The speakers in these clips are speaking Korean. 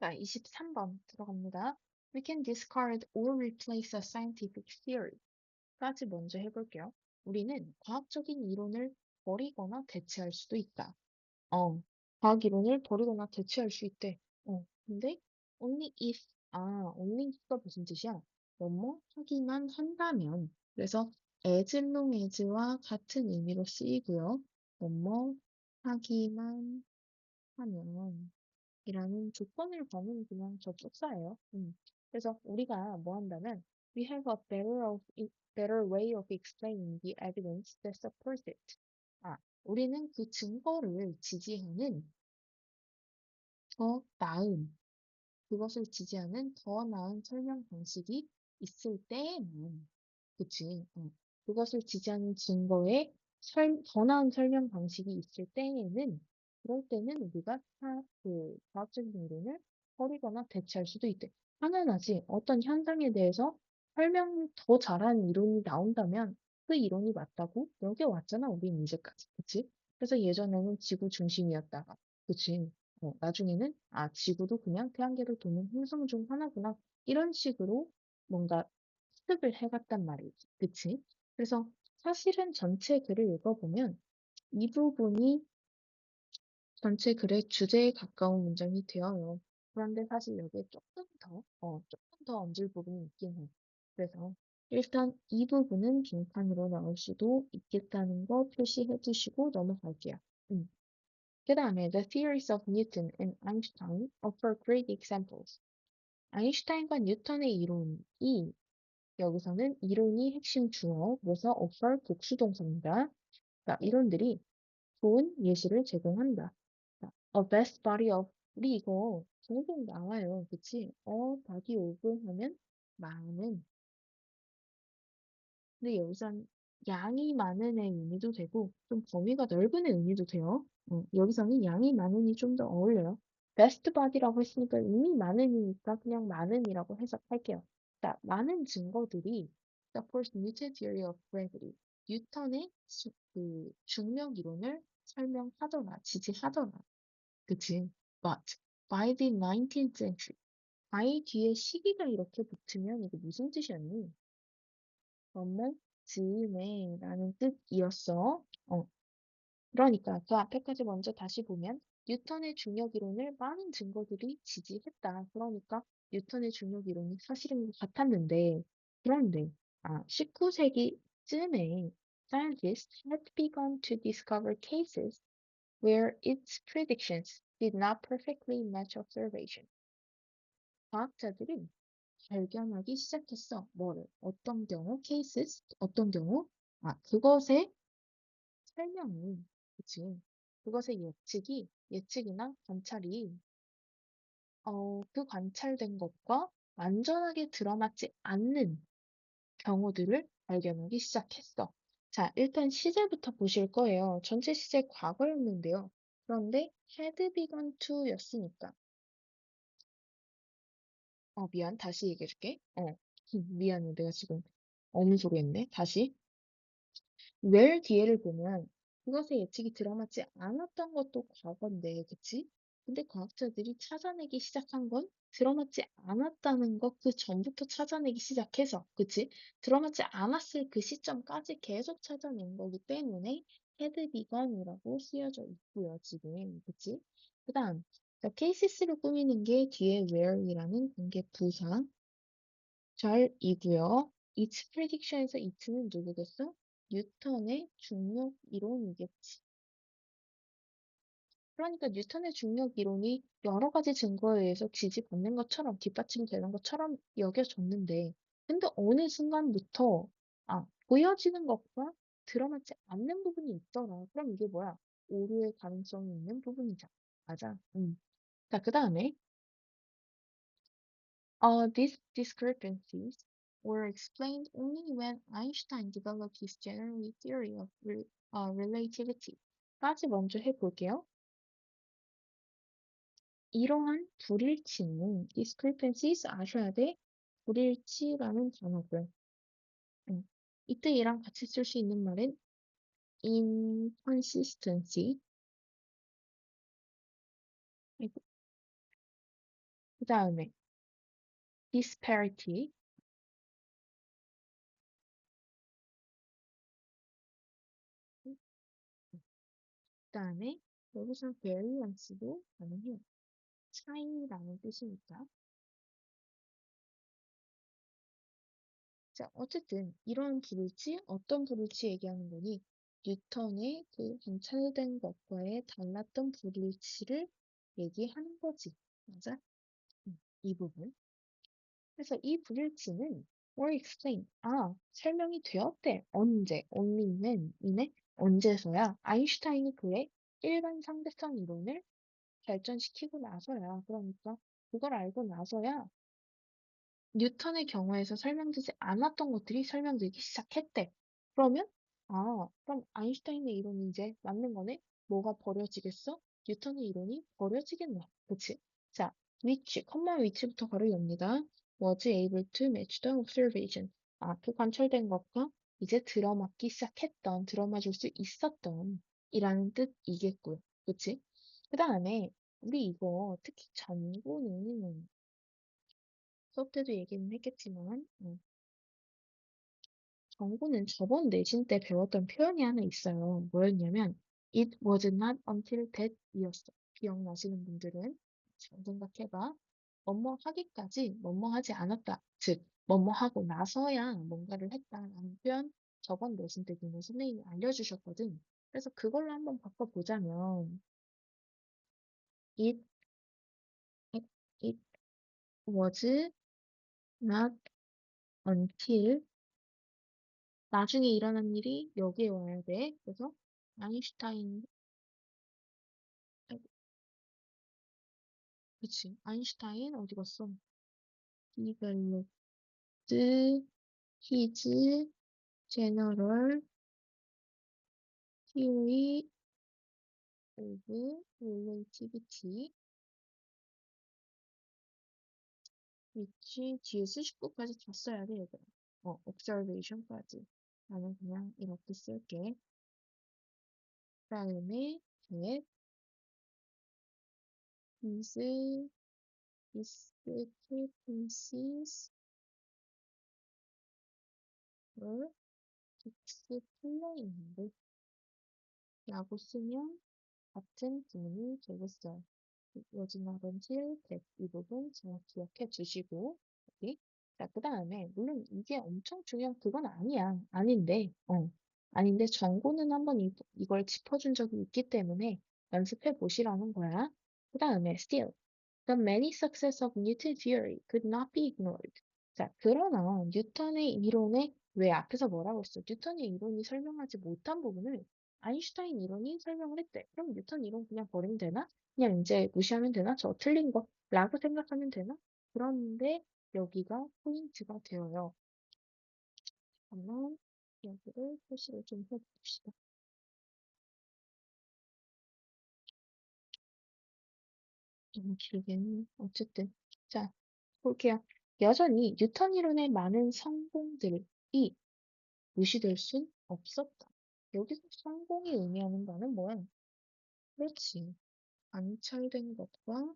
자, 23번 들어갑니다. We can discard or replace a scientific theory. 까지 먼저 해볼게요. 우리는 과학적인 이론을 버리거나 대체할 수도 있다. 어, 과학 이론을 버리거나 대체할 수 있대. 근데 only if, only가 무슨 뜻이야? 뭐뭐 하기만 한다면. 그래서 as long as와 같은 의미로 쓰이고요. 뭐뭐 하기만 하면. 이라는 조건을 거는 그냥 접속사예요. 그래서 우리가 뭐 한다면 we have a better way of explaining the evidence that supports it. 우리는 그 증거를 지지하는 더 나은, 그것을 지지하는 더 나은 설명 방식이 있을 때에만, 그치? 그것을 지지하는 증거에 더 나은 설명 방식이 있을 때에는, 그럴 때는 우리가 그 과학적인 이론을 버리거나 대체할 수도 있대. 당연하지. 어떤 현상에 대해서 설명 더 잘한 이론이 나온다면 그 이론이 맞다고 여겨왔잖아, 우린 이제까지. 그치? 그래서 예전에는 지구 중심이었다가, 그치? 나중에는, 지구도 그냥 태양계를 도는 행성 중 하나구나. 이런 식으로 뭔가 습득을 해갔단 말이지. 그치? 그래서 사실은 전체 글을 읽어보면 이 부분이 전체 글의 주제에 가까운 문장이 되어요. 그런데 사실 여기에 조금 더 얹을 부분이 있긴 해. 그래서 일단 이 부분은 빈칸으로 나올 수도 있겠다는 거 표시해 두시고 넘어갈게요. 음. 그 다음에 The theories of Newton and Einstein offer great examples. 아인슈타인과 뉴턴의 이론이 여기서는 이론이 핵심 주어, 그래서 offer 복수동사입니다. 자, 이론들이 좋은 예시를 제공한다. 자, a vast body of 우리 이거 종종 나와요, 그치? body of 하면 많은. 근데 여기선 양이 많은의 의미도 되고 좀 범위가 넓은의 의미도 돼요. 여기서는 양이 많으니 좀 더 어울려요. best body라고 했으니까 이미 많으니까 그냥 많은이라고 해석할게요. 자, 많은 증거들이 supports Newton's theory of gravity. 뉴턴의 그 중력 이론을 설명하더라, 지지하더라. 그치? But by the 19th century, by 뒤에 시기가 이렇게 붙으면 이게 무슨 뜻이었니? 그러면 즈음에 라는 뜻이었어. 그러니까 그 앞에까지 먼저 다시 보면 뉴턴의 중력 이론을 많은 증거들이 지지했다. 그러니까 뉴턴의 중력 이론이 사실인 것 같았는데, 그런데 19세기쯤에 scientists had begun to discover cases where its predictions did not perfectly match observation. 과학자들이 발견하기 시작했어. 뭐를? 어떤 경우? cases? 어떤 경우? 그것의 설명이, 그치? 그것의 예측이나 관찰이, 그 관찰된 것과 완전하게 들어맞지 않는 경우들을 발견하기 시작했어. 자, 일단 시제부터 보실 거예요. 전체 시제 과거였는데요. 그런데 had begun to 였으니까. 미안. 다시 얘기해줄게. 미안해. 내가 지금 어문 소리 했네. 다시. where 뒤에를 보면 그것의 예측이 들어맞지 않았던 것도 과거인데, 그치? 근데 과학자들이 찾아내기 시작한 건 들어맞지 않았다는 것 그 전부터 찾아내기 시작해서, 그치? 들어맞지 않았을 그 시점까지 계속 찾아낸 거기 때문에 had begun이라고 쓰여져 있고요, 지금. 그치? 그 다음, 케이시스를 꾸미는 게 뒤에 where이라는 관계 부사 절이고요. its prediction에서 it는 누구겠어? 뉴턴의 중력 이론이겠지. 그러니까 뉴턴의 중력 이론이 여러 가지 증거에 의해서 지지받는 것처럼 뒷받침되는 것처럼 여겨졌는데, 근데 어느 순간부터 보여지는 것과 들어맞지 않는 부분이 있더라. 그럼 이게 뭐야? 오류의 가능성이 있는 부분이잖아. 맞아. 자, 그 다음에 these discrepancies were explained only when Einstein developed his general theory of relativity. 까지 먼저 해볼게요. 이러한 불일치는 discrepancies 아셔야 돼. 불일치라는 단어고요. 음. 이때 얘랑 같이 쓸 수 있는 말은 inconsistency. 아이고, 다음에 disparity, 그 다음에 여기서 variance도 가능해요. 차이라는 뜻이니까. 자, 어쨌든 이런 불일치, 어떤 불일치 얘기하는 거니? 뉴턴의 그 관찰된 것과의 달랐던 불일치를 얘기하는 거지. 맞아? 이 부분. 그래서 이 불일치는 were explained. 설명이 되었대. 언제? only when. 이네? 언제서야? 아인슈타인이 그의 일반 상대성 이론을 발전시키고 나서야. 그러니까 그걸 알고 나서야 뉴턴의 경우에서 설명되지 않았던 것들이 설명되기 시작했대. 그러면, 그럼 아인슈타인의 이론이 이제 맞는 거네? 뭐가 버려지겠어? 뉴턴의 이론이 버려지겠네. 그치? 자, which, 컴마 which부터 바로 엽니다. was able to match the observation. 그 관찰된 것과 이제 들어맞기 시작했던, 들어맞을 수 있었던 이라는 뜻이겠고요. 그치? 그 다음에 우리 이거 특히 전고는 수업 때도 얘기는 했겠지만, 정보는 저번 내신 때 배웠던 표현이 하나 있어요. 뭐였냐면, it was not until that 이었어. 기억나시는 분들은 잘 생각해봐. 뭐뭐 하기까지 뭐뭐 하지 않았다. 즉, 뭐뭐 하고 나서야 뭔가를 했다라는 표현 저번 내신 때 교는 선생님이 알려주셨거든. 그래서 그걸로 한번 바꿔보자면, it, it was not until 나중에 일어난 일이 여기에 와야 돼. 그래서 아인슈타인, 아이고, 그치. 아인슈타인 어디 갔어? developed his general theory of relativity, which GS 19까지 다 써야 돼, 얘들아. observation까지. 나는 그냥 이렇게 쓸게. 그 다음에 get his discrepancies were explained 라고 쓰면 같은 부분이 되겠어요. 요즘하던지 이 부분 잘 기억해 주시고, 오케이? 자, 그 다음에, 물론 이게 엄청 중요한 그건 아니야. 아닌데, 정보는 한번 이걸 짚어준 적이 있기 때문에 연습해 보시라는 거야. 그 다음에, still, the many success of Newton theory could not be ignored. 자, 그러나 뉴턴의 이론에 왜 앞에서 뭐라고 했어? 뉴턴의 이론이 설명하지 못한 부분을 아인슈타인 이론이 설명을 했대. 그럼 뉴턴 이론 그냥 버리면 되나? 그냥 이제 무시하면 되나? 저 틀린 거 라고 생각하면 되나? 그런데 여기가 포인트가 되어요. 한번 여기를 표시를 좀 해봅시다. 너무 길게는 어쨌든 자 볼게요. 여전히 뉴턴 이론의 많은 성공들이 무시될 순 없었다. 여기서 성공이 의미하는 바는 뭐야? 그렇지. 관찰된 것과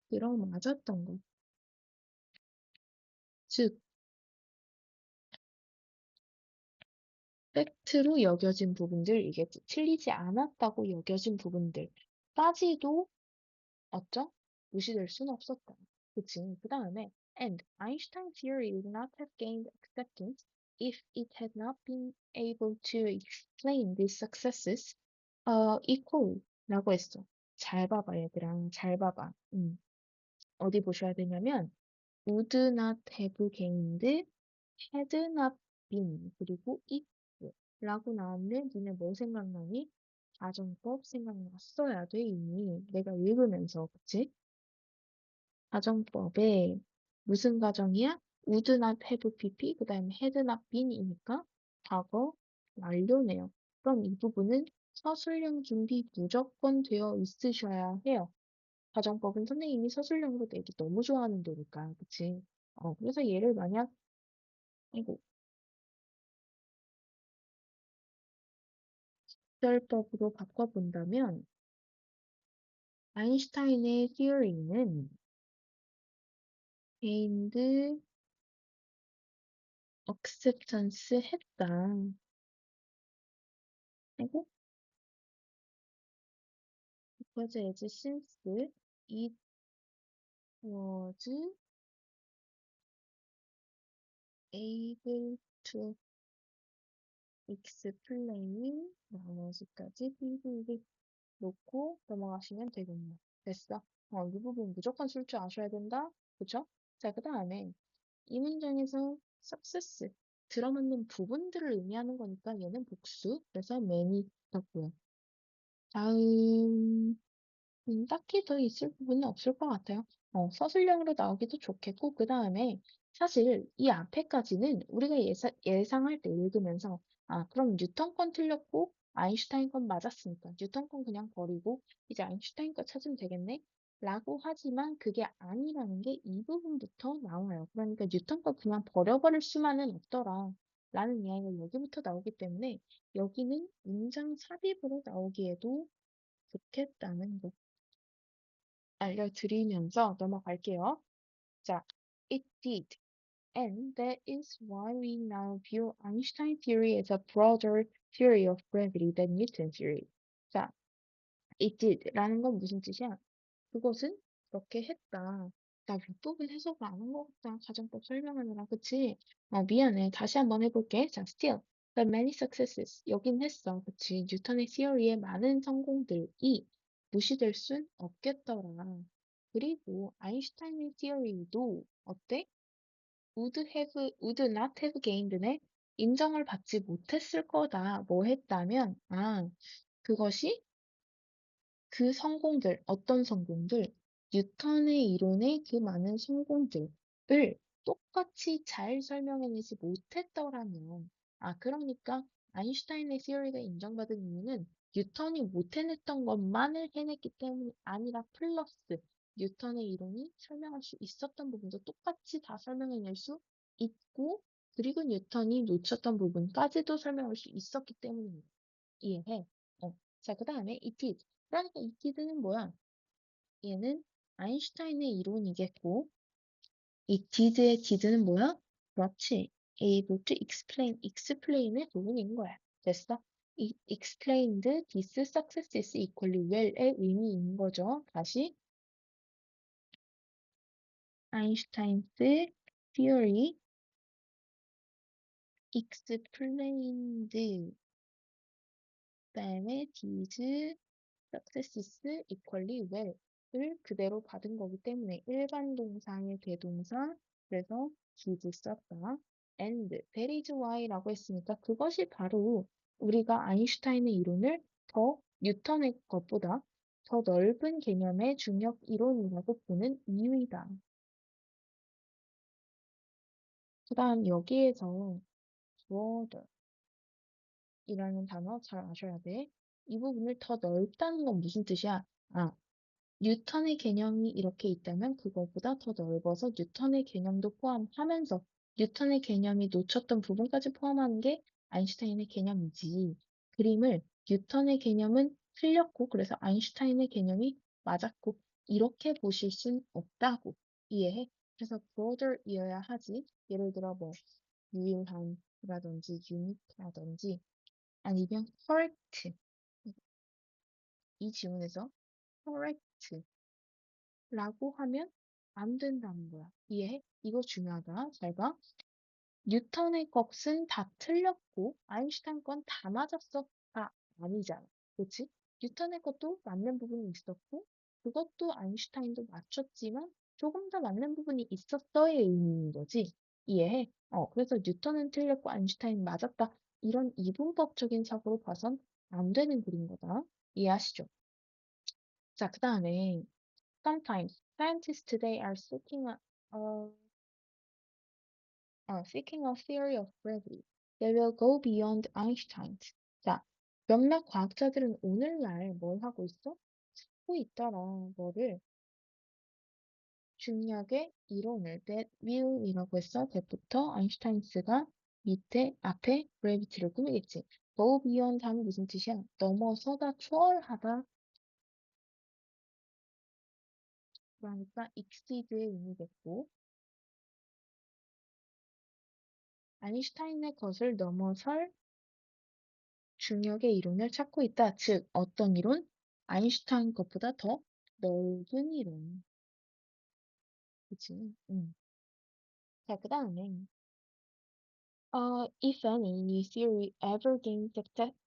들어맞았던 것. 즉, 팩트로 여겨진 부분들, 이게 틀리지 않았다고 여겨진 부분들까지도 어쩌? 무시될 수는 없었다. 그치? 그 다음에 and Einstein theory would not have gained acceptance if it had not been able to explain these successes equally 라고 했어. 잘 봐봐 얘들아. 잘 봐봐. 어디 보셔야 되냐면 would not have gained, had not been, 그리고 if 라고 나왔는데 니네 뭐 생각나니? 가정법 생각났어야 돼 이미 내가 읽으면서 그치? 가정법에 무슨 가정이야? would not have pp 그 다음에 had not been이니까 과거 완료네요. 그럼 이 부분은 서술형 준비 무조건 되어 있으셔야 해요. 가정법은 선생님이 서술형으로 내기 너무 좋아하는 도니까 그치? 그래서 얘를 만약 이거 절법으로 바꿔본다면 아인슈타인의 theory는 gained acceptance 했다. 그리고 because since it was able to explain 나머지까지 삐삐삐 놓고 넘어가시면 되겠네요. 됐어. 이 부분 무조건 쓸 줄 아셔야 된다. 그쵸? 자, 그 다음에 이 문장에서 success 들어맞는 부분들을 의미하는 거니까 얘는 복수. 그래서 many 같고요. 다음 딱히 더 있을 부분은 없을 것 같아요. 서술형으로 나오기도 좋겠고, 그 다음에 사실 이 앞에까지는 우리가 예상할 때 읽으면서, 그럼 뉴턴 건 틀렸고, 아인슈타인 건 맞았으니까, 뉴턴 건 그냥 버리고, 이제 아인슈타인 거 찾으면 되겠네? 라고 하지만 그게 아니라는 게 이 부분부터 나와요. 그러니까 뉴턴 거 그냥 버려버릴 수만은 없더라. 라는 이야기가 여기부터 나오기 때문에, 여기는 문장 삽입으로 나오기에도 좋겠다는 거. 알려드리면서 넘어갈게요. 자, it did. And that is why we now view Einstein theory as a broader theory of gravity than Newton theory. 자, it did 라는 건 무슨 뜻이야? 그것은 그렇게 했다. 나 윗부분 해석을 안 한 것 같다. 가정법 설명하느라. 그치? 미안해. 다시 한번 해볼게. 자, still. The many successes. 여긴 했어. 그치? 뉴턴의 theory의 많은 성공들이 무시될 순 없겠더라. 그리고 아인슈타인의 theory도 어때? would not have gained네? 인정을 받지 못했을 거다. 뭐 했다면, 그것이 그 성공들, 어떤 성공들, 뉴턴의 이론의 그 많은 성공들을 똑같이 잘 설명해내지 못했더라면, 그러니까 아인슈타인의 시어리가 인정받은 이유는 뉴턴이 못 해냈던 것만을 해냈기 때문이 아니라 플러스 뉴턴의 이론이 설명할 수 있었던 부분도 똑같이 다 설명해낼 수 있고, 그리고 뉴턴이 놓쳤던 부분까지도 설명할 수 있었기 때문입니다. 이해해? 자, 그 다음에 it is. 그러니까 이 did는 뭐야? 얘는 아인슈타인의 이론이겠고, 이 did의 did는 뭐야? 그렇지. able to explain의 부분인 거야. 됐어? 이 explained this success equally well의 의미인 거죠. 다시 아인슈타인's theory explained 그다음에 did successes equally well을 그대로 받은 거기 때문에 일반 동사의 대동사 그래서 did 썼다. and that is why라고 했으니까 그것이 바로 우리가 아인슈타인의 이론을 더 뉴턴의 것보다 더 넓은 개념의 중력 이론이라고 보는 이유이다. 그 다음 여기에서 broader 이라는 단어 잘 아셔야 돼. 이 부분을 더 넓다는 건 무슨 뜻이야? 뉴턴의 개념이 이렇게 있다면 그거보다 더 넓어서 뉴턴의 개념도 포함하면서 뉴턴의 개념이 놓쳤던 부분까지 포함하는 게 아인슈타인의 개념이지. 그림을 뉴턴의 개념은 틀렸고 그래서 아인슈타인의 개념이 맞았고 이렇게 보실 순 없다고 이해해? 그래서 broader이어야 하지. 예를 들어 뭐 유일한이라든지 unique라든지 아니면 correct 이 지문에서 correct 라고 하면 안 된다는 거야. 이해해? 이거 중요하다. 잘 봐. 뉴턴의 것은 다 틀렸고 아인슈타인 건 다 맞았어가 아니잖아. 그렇지? 뉴턴의 것도 맞는 부분이 있었고 그것도 아인슈타인도 맞췄지만 조금 더 맞는 부분이 있었어의 의미인 거지. 이해해? 그래서 뉴턴은 틀렸고 아인슈타인 맞았다. 이런 이분법적인 사고로 봐선 안 되는 그린 거다. 이해하시죠? 자, 그 다음에 sometimes scientists today are a, seeking a theory of gravity that will go beyond Einstein's. 자, 몇몇 과학자들은 오늘날 뭘 하고 있어? 찾고 있더라. 뭐를? 중력의 이론을 that will이라고 했어. that부터 아인슈타인스가 밑에 앞에 gravity를 꾸미겠지. go beyond 하면 무슨 뜻이야? 넘어서다, 초월하다, 그러니까 exceed의 의미겠고, 아인슈타인의 것을 넘어설 중력의 이론을 찾고 있다. 즉, 어떤 이론? 아인슈타인 것보다 더 넓은 이론. 그치? 자, 그 다음에 if any new theory ever gains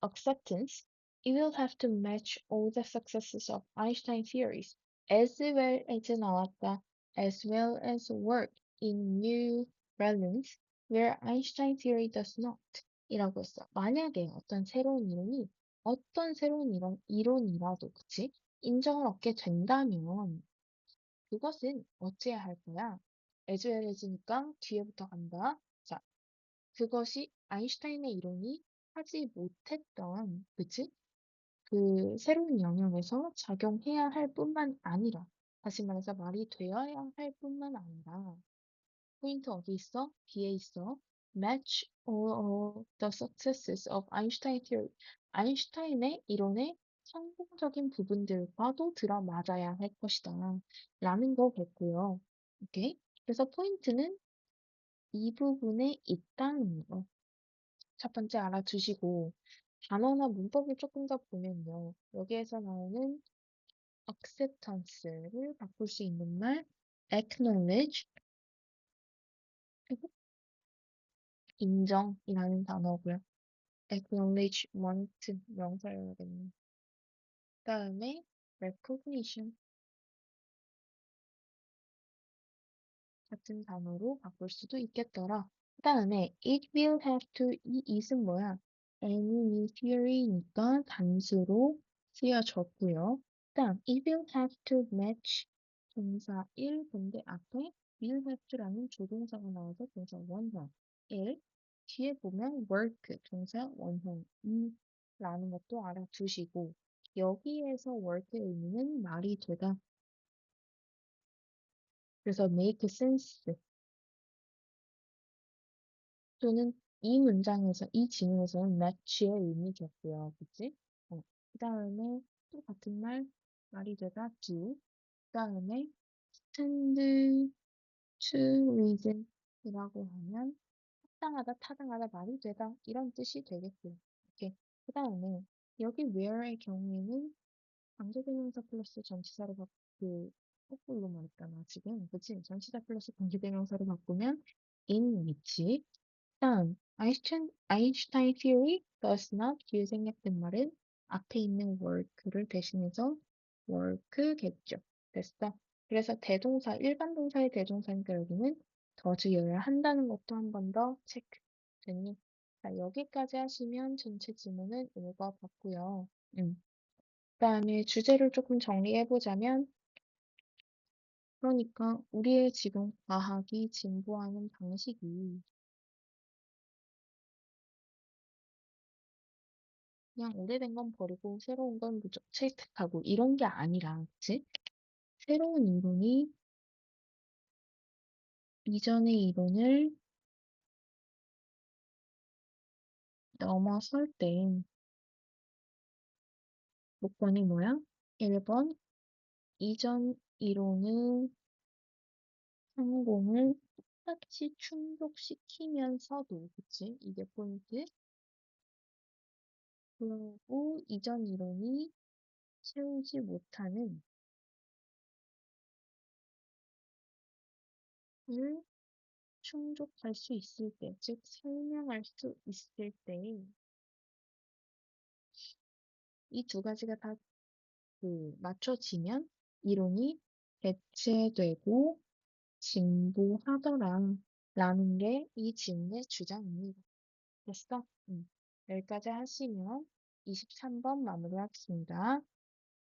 acceptance, it will have to match all the successes of Einstein theories, as well as 나왔다, as well as work in new realms where Einstein theory does not. 이라고 했어. 만약에 어떤 새로운 이론이 어떤 새로운 이론이라도, 그치? 인정을 얻게 된다면 그것은 어찌해야 할 거야? as well as니까 뒤에부터 간다. 자, 그것이 아인슈타인의 이론이 하지 못했던, 그치? 그 새로운 영역에서 작용해야 할 뿐만 아니라, 다시 말해서 말이 되어야 할 뿐만 아니라, 포인트 어디 있어? 뒤에 있어. Match all of the successes of Einstein theory. 아인슈타인의 이론의 성공적인 부분들과도 들어맞아야 할 것이다. 라는 거겠고요. 오케이? 그래서 포인트는 이 부분에 있다는 거. 첫 번째 알아두시고, 단어나 문법을 조금 더 보면요. 여기에서 나오는 acceptance를 바꿀 수 있는 말, acknowledge, 그리고 인정이라는 단어고요. acknowledgement 명사여야겠네. 그다음에 recognition 같은 단어로 바꿀 수도 있겠더라. 그다음에 it will have to 이 it은 뭐야? any new theory니까 단수로 쓰여졌고요. 그다음 it will have to match 동사 1 근데 앞에 will have to라는 조동사가 나와서 동사 원형 1 뒤에 보면 work 동사 원형 2라는 것도 알아두시고 여기에서 work의 의미는 말이 되다. 그래서 make sense 또는 이 문장에서, 이 지문에서는 match의 의미겠고요. 그치? 그 다음에 또 같은 말이 되다 do. 그 다음에 stand to reason 이라고 하면 합당하다, 타당하다, 말이 되다 이런 뜻이 되겠고요. 이렇게. 그 다음에 여기 where의 경우에는 관계대명사 플러스 전치사로 거꾸로 말했잖아, 지금. 그치? 전치사 플러스 관계대명사로 바꾸면 in which 다음, 아인슈타인 theory does not 뒤에 생략된 말은 앞에 있는 work를 대신해서 work겠죠. 됐어. 그래서 대동사, 일반 동사의 대동사니까 여기는 더 지어야 한다는 것도 한 번 더 체크. 됐니? 자, 여기까지 하시면 전체 지문은 읽어봤고요. 그다음에 주제를 조금 정리해보자면, 그러니까 우리의 지금 과학이 진보하는 방식이 그냥 오래된 건 버리고 새로운 건 무조건 채택하고 이런 게 아니라, 그치? 새로운 이론이 이전의 이론을 넘어설 때 조건이 뭐야? 1번, 이전 이론의 성공을 똑같이 충족시키면서도, 그치? 이게 포인트. 그리고 이전 이론이 채우지 못하는 을 충족할 수 있을 때, 즉 설명할 수 있을 때, 이 두 가지가 다 맞춰지면 이론이 대체되고 진보하더라 라는 게 이 지문의 주장입니다. 됐어? 여기까지 하시면 23번 마무리하겠습니다.